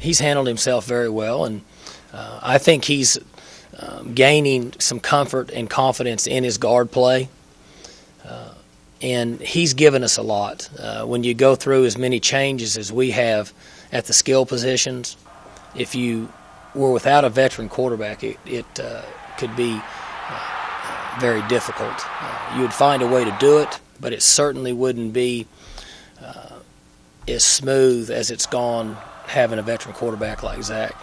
he's handled himself very well, and I think he's gaining some comfort and confidence in his guard play. And he's given us a lot. When you go through as many changes as we have at the skill positions, if you were without a veteran quarterback, it could be very difficult. You would find a way to do it, but it certainly wouldn't be as smooth as it's gone having a veteran quarterback like Zach.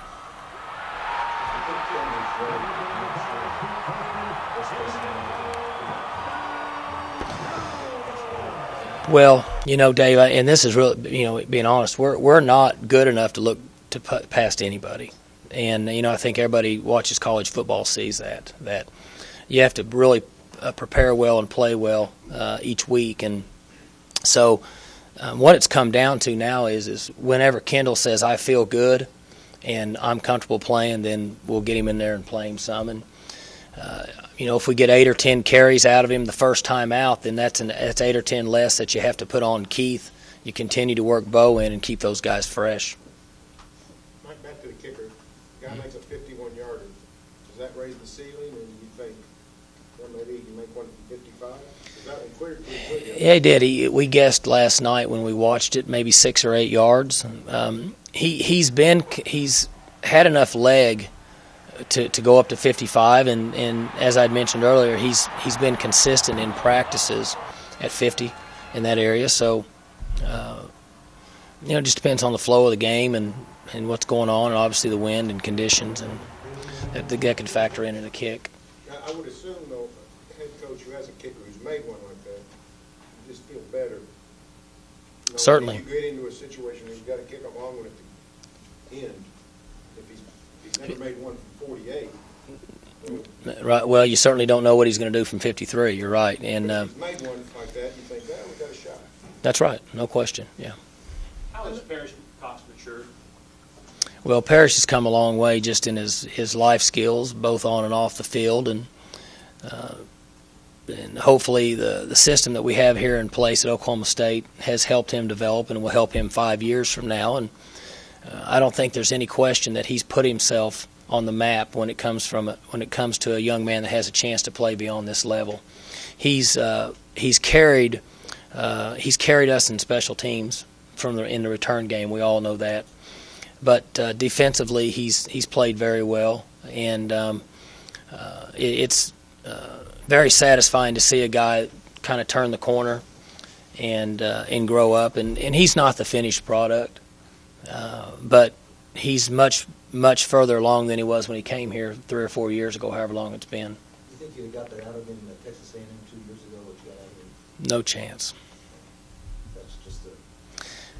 Well, Dave, and this is really, being honest, we're not good enough to look to put past anybody. And, I think everybody watches college football sees that you have to really prepare well and play well each week. And so what it's come down to now is whenever Kendall says, I feel good and I'm comfortable playing, then we'll get him in there and play him some. And, if we get 8 or 10 carries out of him the first time out, then that's 8 or 10 less that you have to put on Keith. You continue to work Bo in and keep those guys fresh. Mike, back to the kicker. The guy makes a 51-yarder. Does that raise the ceiling, or do you think, well, maybe he can make one from 55? Is that one cleared? Yeah, he did. We guessed last night when we watched it, maybe 6 or 8 yards. He's had enough leg to go up to 55, and as I'd mentioned earlier, he's been consistent in practices at 50 in that area. So, it just depends on the flow of the game and what's going on, and obviously the wind and conditions, and that could factor in a kick. I would assume, though, a head coach who has a kicker who's made one like that, you just feel better. Certainly. If you get into a situation where you've got to kick a long one at the end, if he's never made one from 48. Right. Well, you certainly don't know what he's going to do from 53. You're right. And if he's made one like that, you think, well, we got a shot. That's right. No question. Yeah. How has Parrish Cox matured? Well, Parrish has come a long way just in his life skills, both on and off the field, and hopefully the system that we have here in place at Oklahoma State has helped him develop and will help him 5 years from now. And I don't think there's any question that he's put himself on the map when it comes to a young man that has a chance to play beyond this level. He's carried us in special teams in the return game. We all know that. But defensively, he's played very well, and it's very satisfying to see a guy kind of turn the corner and grow up. And he's not the finished product, but he's much further along than he was when he came here 3 or 4 years ago, however long it's been. Do you think you got that out of him at Texas A&M 2 years ago? What you got out of him? No chance. That's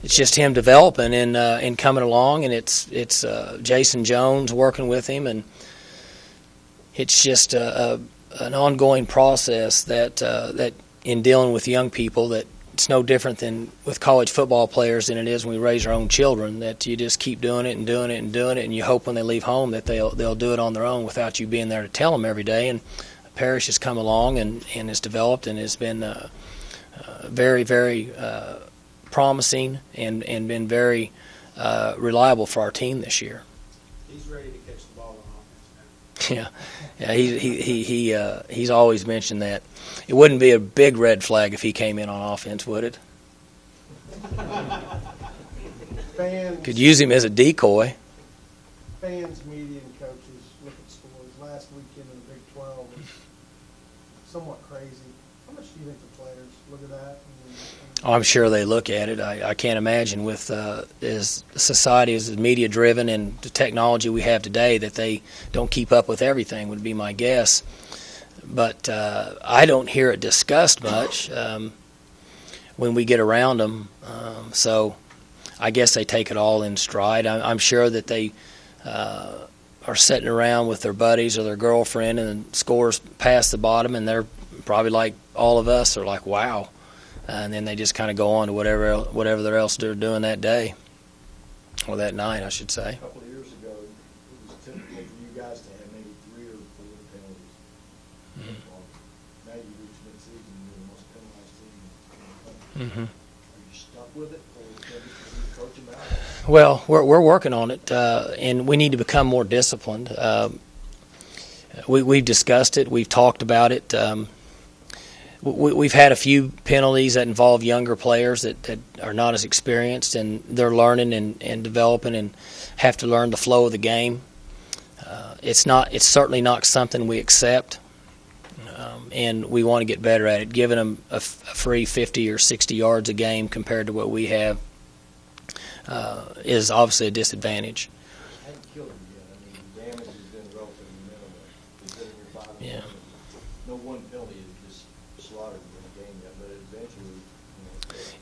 it's just him developing and coming along, and it's Jason Jones working with him, and it's just an ongoing process that in dealing with young people that it's no different than with college football players than it is when we raise our own children, that you just keep doing it and doing it and doing it, and you hope when they leave home that they'll do it on their own without you being there to tell them every day. And Parrish has come along and has developed and has been very, very promising and been very reliable for our team this year. He's ready to catch the ball on offense now. Yeah, he's always mentioned that. It wouldn't be a big red flag if he came in on offense, would it? Could use him as a decoy. Fans, media, and coaches look at scores. Last weekend in the Big 12 was somewhat crazy. How much do you think the players look at that? I'm sure they look at it. I can't imagine with as society is media driven and the technology we have today that they don't keep up with everything would be my guess. But I don't hear it discussed much when we get around them. So I guess they take it all in stride. I'm sure that they are sitting around with their buddies or their girlfriend and the scores past the bottom, and they're probably like all of us are like, wow. And then they just kind of go on to whatever else they're doing that day, or that night, I should say. A couple of years ago, it was typical for you guys to have maybe 3 or 4 penalties. Mm-hmm. Now you reach mid-season, you're the most penalized team in the country. Mm-hmm. Are you stuck with it, or can you coach them out? Well, we're working on it, and we need to become more disciplined. We've discussed it. We've talked about it. We've had a few penalties that involve younger players that are not as experienced, and they're learning and developing and have to learn the flow of the game. It's certainly not something we accept, and we want to get better at it. Giving them a free 50 or 60 yards a game compared to what we have is obviously a disadvantage. I haven't killed him yet. I mean, the damage has been relatively minimal. Considering your 5 Yeah. No one penalty is just slaughtered in the game yet, but eventually,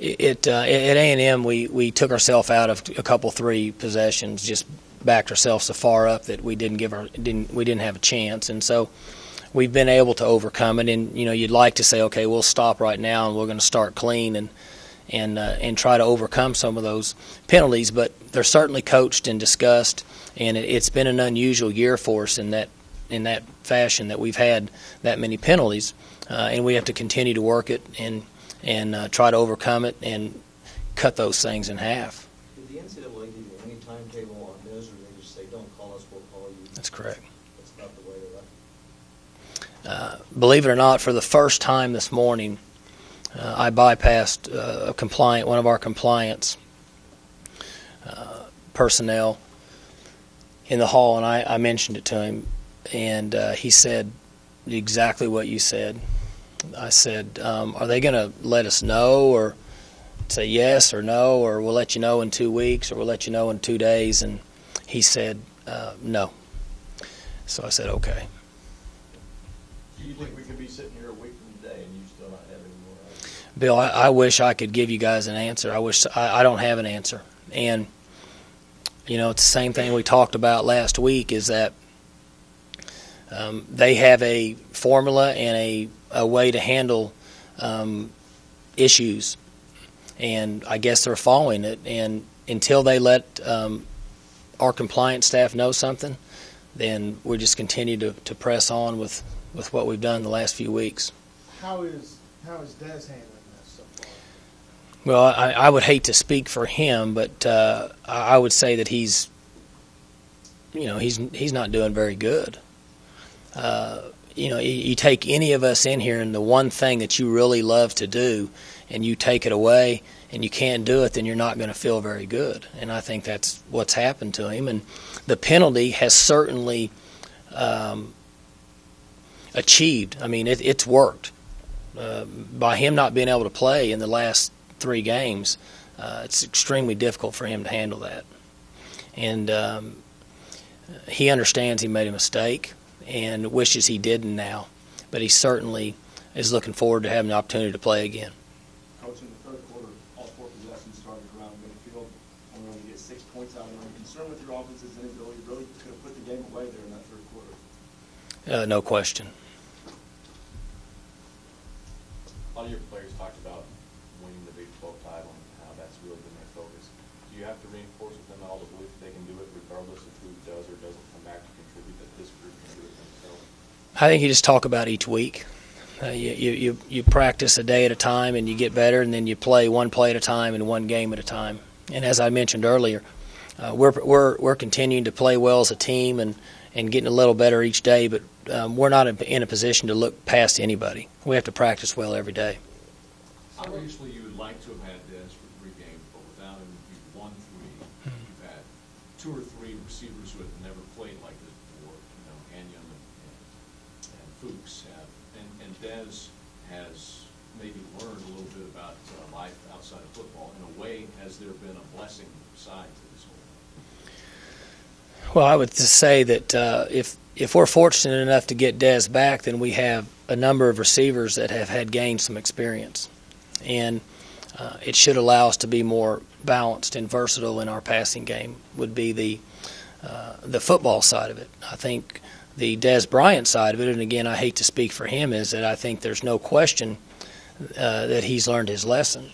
At A&M, we took ourselves out of a couple 3 possessions, just backed ourselves so far up that we didn't have a chance, and so we've been able to overcome it. And you'd like to say, okay, we'll stop right now and we're going to start clean and try to overcome some of those penalties, but they're certainly coached and discussed, and it's been an unusual year for us in that fashion that we've had that many penalties, and we have to continue to work it and try to overcome it and cut those things in half. Did the NCAA give you any timetable on this, or they just say, don't call us, we'll call you? That's correct. That's not the way they're up. Believe it or not, for the first time this morning, I bypassed one of our compliance personnel in the hall, and I mentioned it to him, and he said exactly what you said. I said, are they going to let us know, or say yes or no, or we'll let you know in 2 weeks, or we'll let you know in 2 days? And he said no. So I said, okay. do you think we could be sitting here a week from today and you still not have any more ideas? Bill, I wish I could give you guys an answer. I don't have an answer. And, it's the same thing we talked about last week, is that they have a formula and a way to handle issues. And I guess they're following it. And until they let our compliance staff know something, then we just continue to press on with what we've done the last few weeks. How is Dez handling this so far? Well, I would hate to speak for him, but I would say that he's not doing very good. You take any of us in here, and the one thing that you really love to do, and you take it away, and you can't do it, then you're not going to feel very good. And I think that's what's happened to him. And the penalty has certainly achieved. I mean, it's worked. By him not being able to play in the last 3 games, it's extremely difficult for him to handle that. And he understands he made a mistake and wishes he didn't now, but he certainly is looking forward to having the opportunity to play again. Coach, in the third quarter, all 4 possessions started around midfield. Only going to get 6 points out of it. Are you concerned with your offense's inability really to put the game away there in that third quarter? No question. A lot of your players talked about winning the Big 12 title and how that's really been their focus. Do you have to reinforce with them all the belief that they can do it regardless of who does or doesn't come back to contribute, that this group can do it themselves? I think you just talk about each week. You practice a day at a time, and you get better, and then you play one play at a time and one game at a time. And as I mentioned earlier, we're continuing to play well as a team and getting a little better each day, but we're not in a position to look past anybody. We have to practice well every day. Obviously, you would like to have had Dez for 3 games, but without him, you've won 3. You've had 2 or 3 receivers who have never played like this before. Anion and Fuchs have, and Dez has maybe learned a little bit about life outside of football. In a way, has there been a blessing side to this whole thing? Well, I would just say that if we're fortunate enough to get Dez back, then we have a number of receivers that have had gained some experience. And it should allow us to be more balanced and versatile in our passing game, would be the football side of it. I think the Dez Bryant side of it, and again, I hate to speak for him, is that I think there's no question that he's learned his lesson.